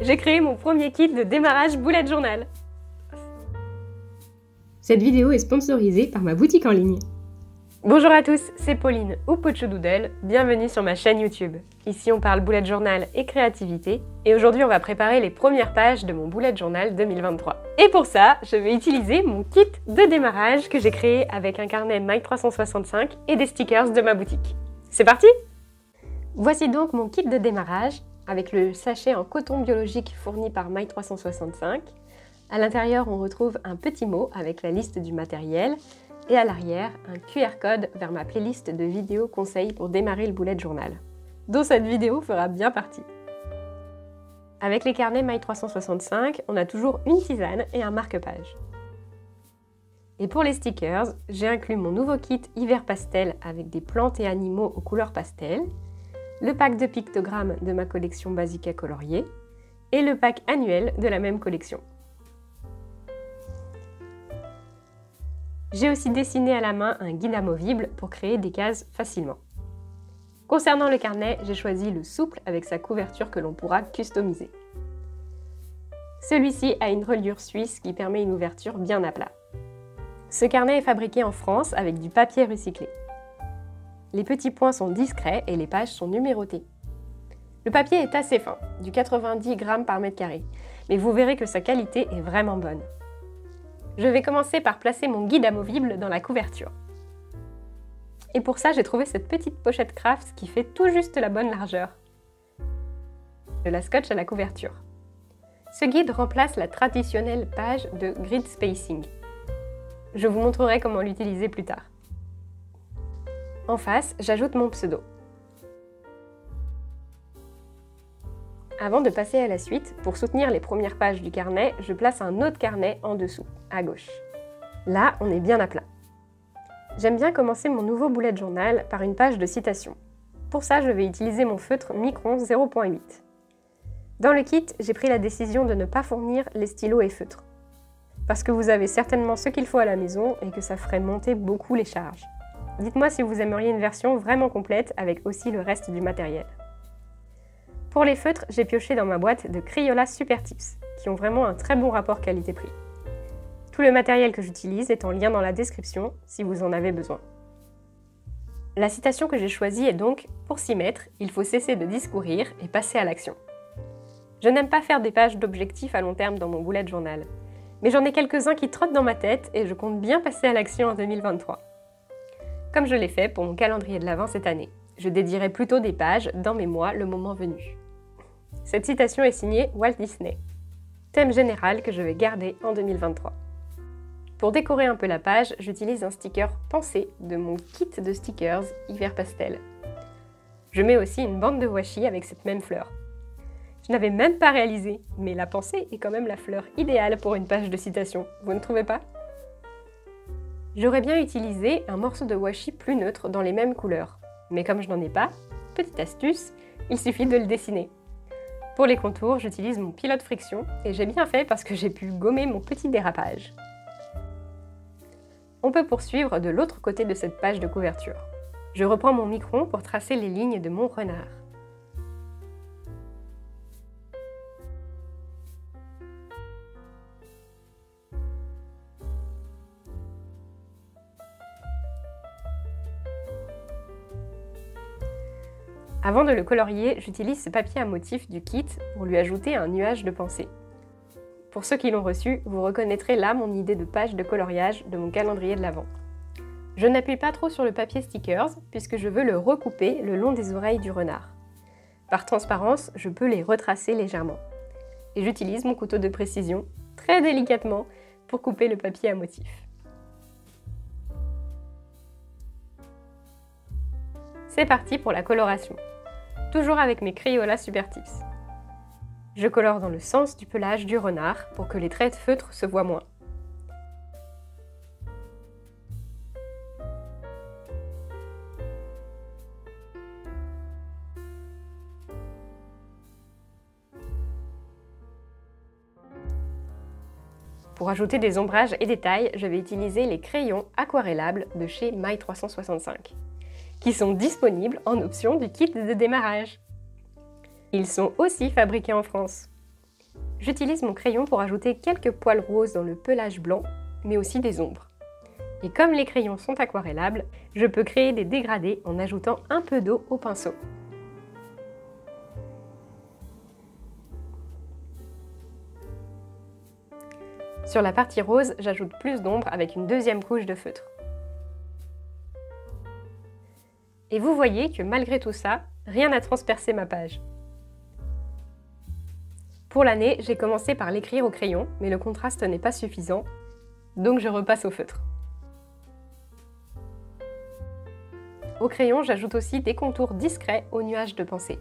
j'ai créé mon premier kit de démarrage bullet journal. Cette vidéo est sponsorisée par ma boutique en ligne. Bonjour à tous, c'est Pauline ou Pochodoodle, bienvenue sur ma chaîne YouTube. Ici on parle bullet journal et créativité, et aujourd'hui on va préparer les premières pages de mon bullet journal 2023. Et pour ça, je vais utiliser mon kit de démarrage que j'ai créé avec un carnet Mike 365 et des stickers de ma boutique. C'est parti! Voici donc mon kit de démarrage, avec le sachet en coton biologique fourni par Mike 365. À l'intérieur, on retrouve un petit mot avec la liste du matériel, et à l'arrière, un QR code vers ma playlist de vidéos conseils pour démarrer le bullet journal, dont cette vidéo fera bien partie. Avec les carnets Mike 365, on a toujours une tisane et un marque-page. Et pour les stickers, j'ai inclus mon nouveau kit hiver pastel avec des plantes et animaux aux couleurs pastel, le pack de pictogrammes de ma collection Basica coloriée et le pack annuel de la même collection. J'ai aussi dessiné à la main un guide amovible pour créer des cases facilement. Concernant le carnet, j'ai choisi le souple avec sa couverture que l'on pourra customiser. Celui-ci a une reliure suisse qui permet une ouverture bien à plat. Ce carnet est fabriqué en France avec du papier recyclé. Les petits points sont discrets et les pages sont numérotées. Le papier est assez fin, du 90 grammes par mètre carré, mais vous verrez que sa qualité est vraiment bonne. Je vais commencer par placer mon guide amovible dans la couverture. Et pour ça, j'ai trouvé cette petite pochette craft qui fait tout juste la bonne largeur. Je la scotche à la couverture. Ce guide remplace la traditionnelle page de grid spacing. Je vous montrerai comment l'utiliser plus tard. En face, j'ajoute mon pseudo. Avant de passer à la suite, pour soutenir les premières pages du carnet, je place un autre carnet en dessous, à gauche. Là, on est bien à plat. J'aime bien commencer mon nouveau bullet journal par une page de citation. Pour ça, je vais utiliser mon feutre Micron 0.8. Dans le kit, j'ai pris la décision de ne pas fournir les stylos et feutres, parce que vous avez certainement ce qu'il faut à la maison et que ça ferait monter beaucoup les charges. Dites-moi si vous aimeriez une version vraiment complète avec aussi le reste du matériel. Pour les feutres, j'ai pioché dans ma boîte de Crayola Super Tips, qui ont vraiment un très bon rapport qualité-prix. Tout le matériel que j'utilise est en lien dans la description si vous en avez besoin. La citation que j'ai choisie est donc « Pour s'y mettre, il faut cesser de discourir et passer à l'action ». Je n'aime pas faire des pages d'objectifs à long terme dans mon bullet journal, mais j'en ai quelques-uns qui trottent dans ma tête et je compte bien passer à l'action en 2023. Comme je l'ai fait pour mon calendrier de l'Avent cette année. Je dédierai plutôt des pages dans mes mois le moment venu. Cette citation est signée Walt Disney, thème général que je vais garder en 2023. Pour décorer un peu la page, j'utilise un sticker pensée de mon kit de stickers hiver pastel. Je mets aussi une bande de washi avec cette même fleur. Je n'avais même pas réalisé, mais la pensée est quand même la fleur idéale pour une page de citation, vous ne trouvez pas? J'aurais bien utilisé un morceau de washi plus neutre dans les mêmes couleurs. Mais comme je n'en ai pas, petite astuce, il suffit de le dessiner. Pour les contours, j'utilise mon pilote friction et j'ai bien fait parce que j'ai pu gommer mon petit dérapage. On peut poursuivre de l'autre côté de cette page de couverture. Je reprends mon micron pour tracer les lignes de mon renard. Avant de le colorier, j'utilise ce papier à motif du kit pour lui ajouter un nuage de pensée. Pour ceux qui l'ont reçu, vous reconnaîtrez là mon idée de page de coloriage de mon calendrier de l'Avent. Je n'appuie pas trop sur le papier stickers puisque je veux le recouper le long des oreilles du renard. Par transparence, je peux les retracer légèrement. Et j'utilise mon couteau de précision, très délicatement, pour couper le papier à motif. C'est parti pour la coloration. Toujours avec mes Crayola Super Tips. Je colore dans le sens du pelage du renard pour que les traits de feutre se voient moins. Pour ajouter des ombrages et détails, je vais utiliser les crayons aquarellables de chez Mike 365, qui sont disponibles en option du kit de démarrage. Ils sont aussi fabriqués en France. J'utilise mon crayon pour ajouter quelques poils roses dans le pelage blanc, mais aussi des ombres. Et comme les crayons sont aquarellables, je peux créer des dégradés en ajoutant un peu d'eau au pinceau. Sur la partie rose, j'ajoute plus d'ombre avec une deuxième couche de feutre. Et vous voyez que malgré tout ça, rien n'a transpercé ma page. Pour l'année, j'ai commencé par l'écrire au crayon, mais le contraste n'est pas suffisant, donc je repasse au feutre. Au crayon, j'ajoute aussi des contours discrets aux nuages de pensée.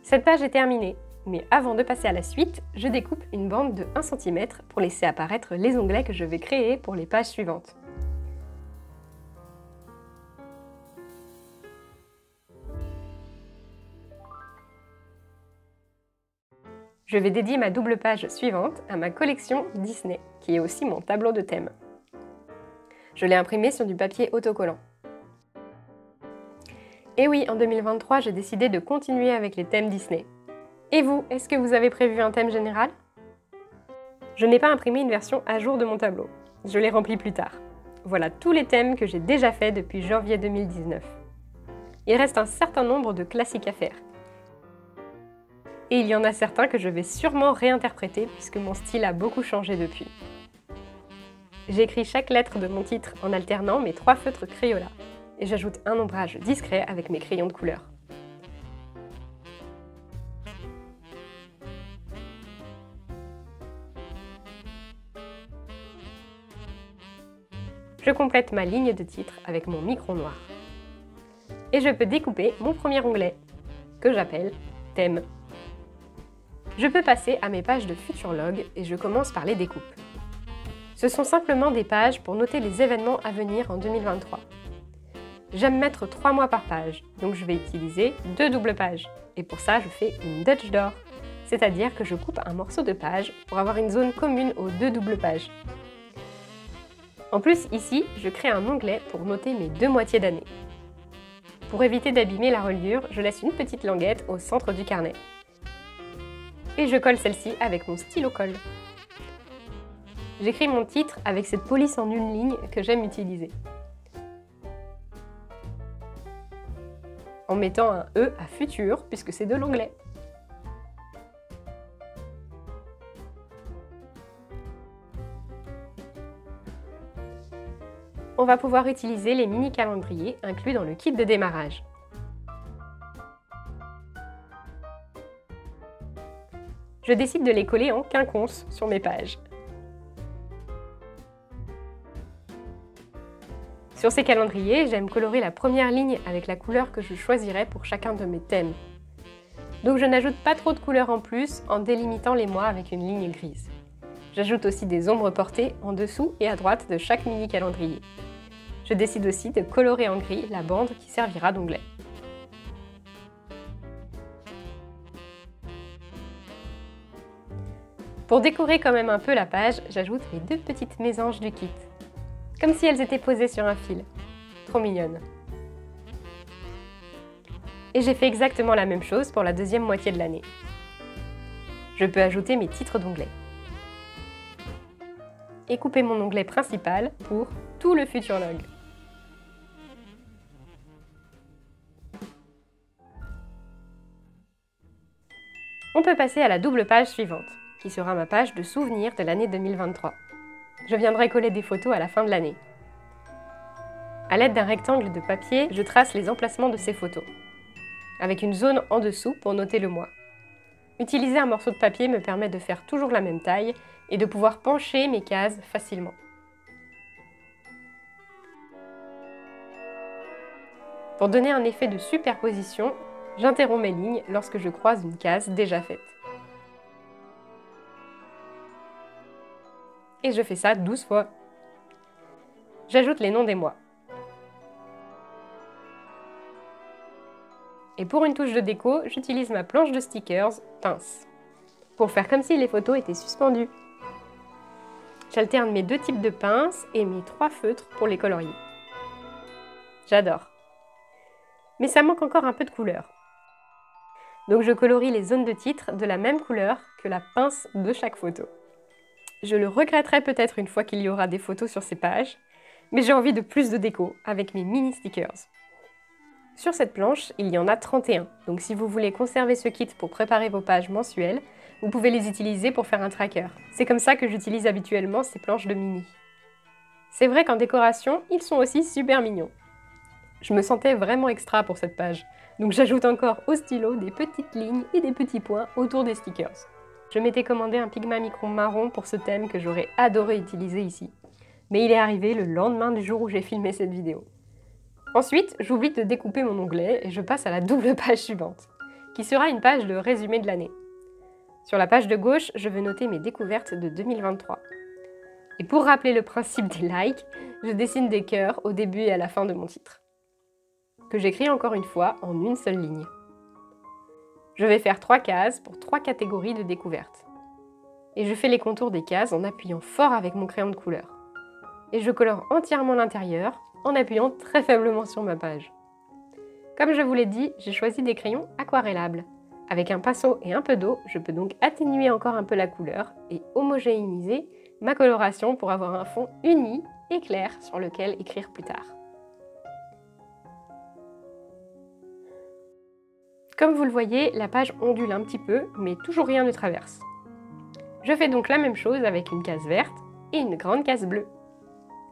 Cette page est terminée, mais avant de passer à la suite, je découpe une bande de 1 cm pour laisser apparaître les onglets que je vais créer pour les pages suivantes. Je vais dédier ma double page suivante à ma collection Disney, qui est aussi mon tableau de thème. Je l'ai imprimé sur du papier autocollant. Et oui, en 2023, j'ai décidé de continuer avec les thèmes Disney. Et vous, est-ce que vous avez prévu un thème général? Je n'ai pas imprimé une version à jour de mon tableau. Je l'ai rempli plus tard. Voilà tous les thèmes que j'ai déjà faits depuis janvier 2019. Il reste un certain nombre de classiques à faire. Et il y en a certains que je vais sûrement réinterpréter puisque mon style a beaucoup changé depuis. J'écris chaque lettre de mon titre en alternant mes 3 feutres Crayola et j'ajoute un ombrage discret avec mes crayons de couleur. Je complète ma ligne de titre avec mon micron noir. Et je peux découper mon premier onglet, que j'appelle Thème. Je peux passer à mes pages de Futurlog et je commence par les découpes. Ce sont simplement des pages pour noter les événements à venir en 2023. J'aime mettre 3 mois par page, donc je vais utiliser 2 doubles pages. Et pour ça, je fais une Dutch door, c'est-à-dire que je coupe un morceau de page pour avoir une zone commune aux 2 doubles pages. En plus, ici, je crée un onglet pour noter mes 2 moitiés d'année. Pour éviter d'abîmer la reliure, je laisse une petite languette au centre du carnet. Et je colle celle-ci avec mon stylo colle. J'écris mon titre avec cette police en une ligne que j'aime utiliser. En mettant un E à futur puisque c'est de l'anglais. On va pouvoir utiliser les mini calendriers inclus dans le kit de démarrage. Je décide de les coller en quinconce sur mes pages. Sur ces calendriers, j'aime colorer la première ligne avec la couleur que je choisirai pour chacun de mes thèmes. Donc je n'ajoute pas trop de couleurs en plus en délimitant les mois avec une ligne grise. J'ajoute aussi des ombres portées en dessous et à droite de chaque mini calendrier. Je décide aussi de colorer en gris la bande qui servira d'onglet. Pour décorer quand même un peu la page, j'ajoute les 2 petites mésanges du kit. Comme si elles étaient posées sur un fil. Trop mignonne. Et j'ai fait exactement la même chose pour la deuxième moitié de l'année. Je peux ajouter mes titres d'onglets. Et couper mon onglet principal pour tout le Futurlog. On peut passer à la double page suivante, qui sera ma page de souvenirs de l'année 2023. Je viendrai coller des photos à la fin de l'année. À l'aide d'un rectangle de papier, je trace les emplacements de ces photos, avec une zone en dessous pour noter le mois. Utiliser un morceau de papier me permet de faire toujours la même taille et de pouvoir pencher mes cases facilement. Pour donner un effet de superposition, j'interromps mes lignes lorsque je croise une case déjà faite. Et je fais ça 12 fois. J'ajoute les noms des mois. Et pour une touche de déco, j'utilise ma planche de stickers pince, pour faire comme si les photos étaient suspendues. J'alterne mes 2 types de pinces et mes 3 feutres pour les colorier. J'adore. Mais ça manque encore un peu de couleur. Donc je colorie les zones de titre de la même couleur que la pince de chaque photo. Je le regretterai peut-être une fois qu'il y aura des photos sur ces pages, mais j'ai envie de plus de déco avec mes mini stickers. Sur cette planche, il y en a 31, donc si vous voulez conserver ce kit pour préparer vos pages mensuelles, vous pouvez les utiliser pour faire un tracker. C'est comme ça que j'utilise habituellement ces planches de mini. C'est vrai qu'en décoration, ils sont aussi super mignons. Je me sentais vraiment extra pour cette page, donc j'ajoute encore au stylo des petites lignes et des petits points autour des stickers. Je m'étais commandé un Pigma Micron marron pour ce thème que j'aurais adoré utiliser ici. Mais il est arrivé le lendemain du jour où j'ai filmé cette vidéo. Ensuite, j'oublie de découper mon onglet et je passe à la double page suivante, qui sera une page de résumé de l'année. Sur la page de gauche, je vais noter mes découvertes de 2023. Et pour rappeler le principe des likes, je dessine des cœurs au début et à la fin de mon titre, que j'écris encore une fois en une seule ligne. Je vais faire 3 cases pour 3 catégories de découvertes. Et je fais les contours des cases en appuyant fort avec mon crayon de couleur. Et je colore entièrement l'intérieur en appuyant très faiblement sur ma page. Comme je vous l'ai dit, j'ai choisi des crayons aquarellables. Avec un pinceau et un peu d'eau, je peux donc atténuer encore un peu la couleur et homogénéiser ma coloration pour avoir un fond uni et clair sur lequel écrire plus tard. Comme vous le voyez, la page ondule un petit peu, mais toujours rien ne traverse. Je fais donc la même chose avec une case verte et une grande case bleue.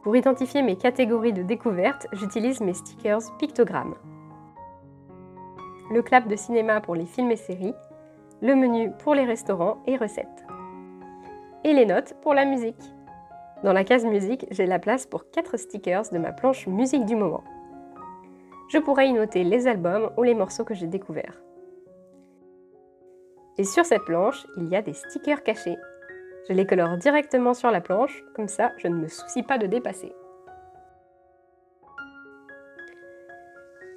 Pour identifier mes catégories de découverte, j'utilise mes stickers pictogrammes. Le clap de cinéma pour les films et séries, le menu pour les restaurants et recettes. Et les notes pour la musique. Dans la case musique, j'ai la place pour 4 stickers de ma planche musique du moment. Je pourrais y noter les albums ou les morceaux que j'ai découverts. Et sur cette planche, il y a des stickers cachés. Je les colore directement sur la planche, comme ça je ne me soucie pas de dépasser.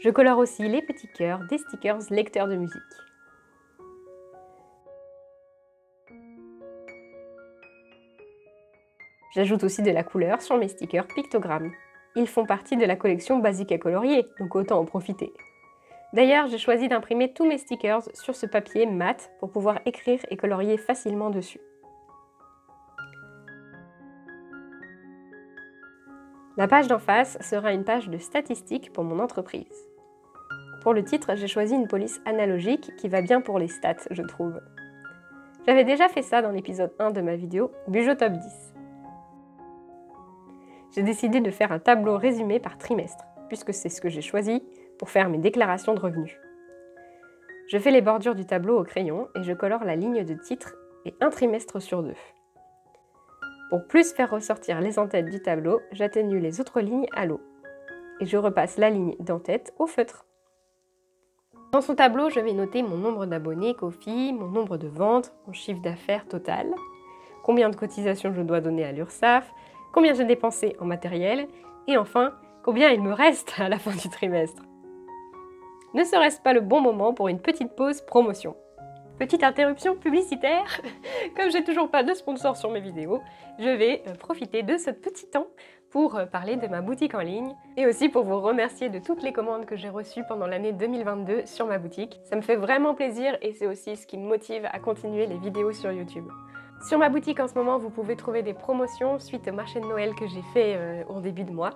Je colore aussi les petits cœurs des stickers lecteurs de musique. J'ajoute aussi de la couleur sur mes stickers pictogrammes. Ils font partie de la collection basique à colorier, donc autant en profiter. D'ailleurs, j'ai choisi d'imprimer tous mes stickers sur ce papier mat pour pouvoir écrire et colorier facilement dessus. La page d'en face sera une page de statistiques pour mon entreprise. Pour le titre, j'ai choisi une police analogique qui va bien pour les stats, je trouve. J'avais déjà fait ça dans l'épisode 1 de ma vidéo Bugeot Top 10. J'ai décidé de faire un tableau résumé par trimestre, puisque c'est ce que j'ai choisi pour faire mes déclarations de revenus. Je fais les bordures du tableau au crayon et je colore la ligne de titre et un trimestre sur 2. Pour plus faire ressortir les en-têtes du tableau, j'atténue les autres lignes à l'eau. Et je repasse la ligne d'en-tête au feutre. Dans ce tableau, je vais noter mon nombre d'abonnés Ko-fi, mon nombre de ventes, mon chiffre d'affaires total, combien de cotisations je dois donner à l'URSSAF, combien j'ai dépensé en matériel, et enfin, combien il me reste à la fin du trimestre. Ne serait-ce pas le bon moment pour une petite pause promotion? Petite interruption publicitaire, comme j'ai toujours pas de sponsor sur mes vidéos, je vais profiter de ce petit temps pour parler de ma boutique en ligne et aussi pour vous remercier de toutes les commandes que j'ai reçues pendant l'année 2022 sur ma boutique. Ça me fait vraiment plaisir et c'est aussi ce qui me motive à continuer les vidéos sur YouTube. Sur ma boutique en ce moment, vous pouvez trouver des promotions suite au marché de Noël que j'ai fait au début de mois.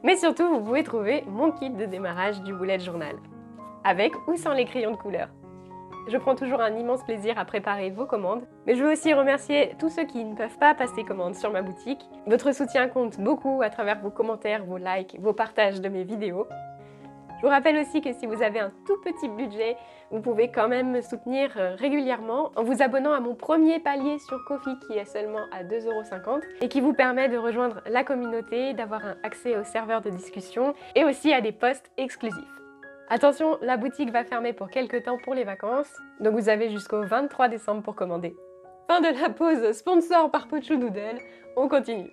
Mais surtout, vous pouvez trouver mon kit de démarrage du bullet journal, avec ou sans les crayons de couleur. Je prends toujours un immense plaisir à préparer vos commandes, mais je veux aussi remercier tous ceux qui ne peuvent pas passer commande sur ma boutique. Votre soutien compte beaucoup à travers vos commentaires, vos likes, vos partages de mes vidéos. Je vous rappelle aussi que si vous avez un tout petit budget, vous pouvez quand même me soutenir régulièrement en vous abonnant à mon premier palier sur Ko-fi qui est seulement à 2,50 € et qui vous permet de rejoindre la communauté, d'avoir un accès au serveur de discussion et aussi à des posts exclusifs. Attention, la boutique va fermer pour quelques temps pour les vacances, donc vous avez jusqu'au 23 décembre pour commander. Fin de la pause sponsor par Pochou Doodle, on continue.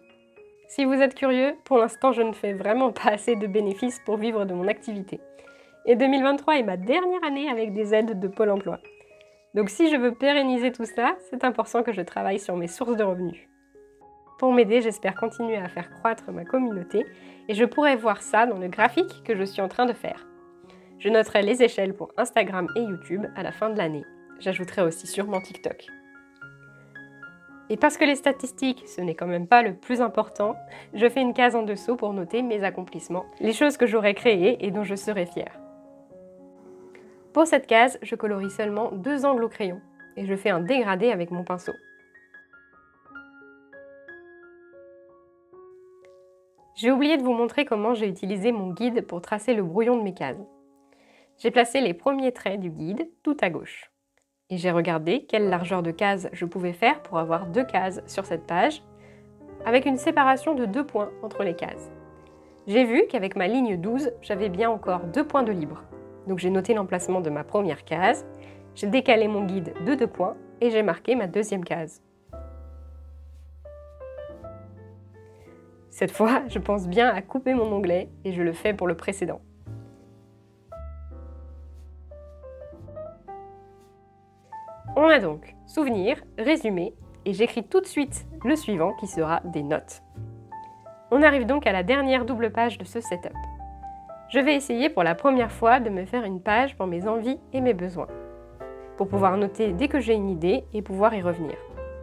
Si vous êtes curieux, pour l'instant je ne fais vraiment pas assez de bénéfices pour vivre de mon activité. Et 2023 est ma dernière année avec des aides de Pôle emploi. Donc si je veux pérenniser tout ça, c'est important que je travaille sur mes sources de revenus. Pour m'aider, j'espère continuer à faire croître ma communauté et je pourrai voir ça dans le graphique que je suis en train de faire. Je noterai les échelles pour Instagram et YouTube à la fin de l'année. J'ajouterai aussi sûrement TikTok. Et parce que les statistiques, ce n'est quand même pas le plus important, je fais une case en dessous pour noter mes accomplissements, les choses que j'aurais créées et dont je serai fière. Pour cette case, je colorie seulement 2 angles au crayon et je fais un dégradé avec mon pinceau. J'ai oublié de vous montrer comment j'ai utilisé mon guide pour tracer le brouillon de mes cases. J'ai placé les premiers traits du guide tout à gauche. Et j'ai regardé quelle largeur de cases je pouvais faire pour avoir 2 cases sur cette page, avec une séparation de 2 points entre les cases. J'ai vu qu'avec ma ligne 12, j'avais bien encore 2 points de libre. Donc j'ai noté l'emplacement de ma première case, j'ai décalé mon guide de 2 points et j'ai marqué ma deuxième case. Cette fois, je pense bien à couper mon onglet et je le fais pour le précédent. On a donc souvenir, résumé, et j'écris tout de suite le suivant qui sera des notes. On arrive donc à la dernière double page de ce setup. Je vais essayer pour la première fois de me faire une page pour mes envies et mes besoins, pour pouvoir noter dès que j'ai une idée et pouvoir y revenir.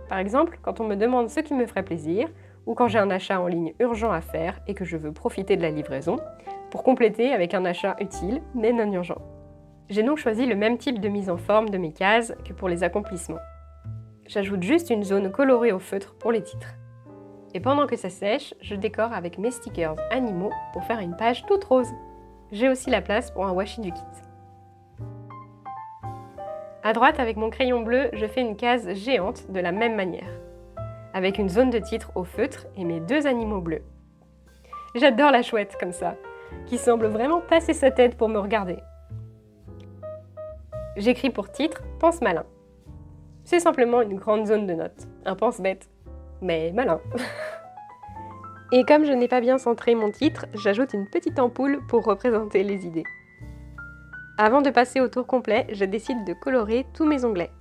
Par exemple, quand on me demande ce qui me ferait plaisir, ou quand j'ai un achat en ligne urgent à faire et que je veux profiter de la livraison, pour compléter avec un achat utile mais non urgent. J'ai donc choisi le même type de mise en forme de mes cases que pour les accomplissements. J'ajoute juste une zone colorée au feutre pour les titres. Et pendant que ça sèche, je décore avec mes stickers animaux pour faire une page toute rose. J'ai aussi la place pour un washi du kit. À droite, avec mon crayon bleu, je fais une case géante de la même manière, avec une zone de titre au feutre et mes 2 animaux bleus. J'adore la chouette comme ça, qui semble vraiment passer sa tête pour me regarder. J'écris pour titre « Pense malin ». C'est simplement une grande zone de notes, un pense-bête, mais malin. Et comme je n'ai pas bien centré mon titre, j'ajoute une petite ampoule pour représenter les idées. Avant de passer au tour complet, je décide de colorer tous mes onglets.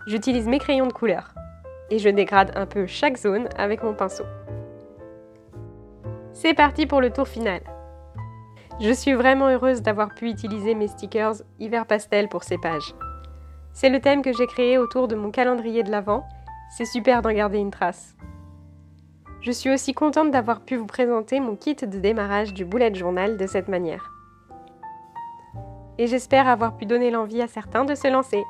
J'utilise mes crayons de couleur et je dégrade un peu chaque zone avec mon pinceau. C'est parti pour le tour final. Je suis vraiment heureuse d'avoir pu utiliser mes stickers hiver pastel pour ces pages. C'est le thème que j'ai créé autour de mon calendrier de l'Avent, c'est super d'en garder une trace. Je suis aussi contente d'avoir pu vous présenter mon kit de démarrage du bullet journal de cette manière. Et j'espère avoir pu donner l'envie à certains de se lancer.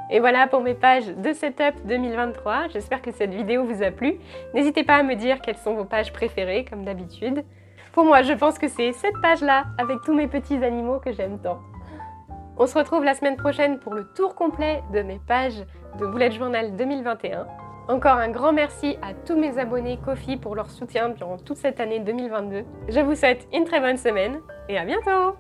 Et voilà pour mes pages de Setup 2023, j'espère que cette vidéo vous a plu. N'hésitez pas à me dire quelles sont vos pages préférées, comme d'habitude. Pour moi, je pense que c'est cette page-là, avec tous mes petits animaux que j'aime tant. On se retrouve la semaine prochaine pour le tour complet de mes pages de Bullet Journal 2021. Encore un grand merci à tous mes abonnés Ko-fi pour leur soutien durant toute cette année 2022. Je vous souhaite une très bonne semaine et à bientôt!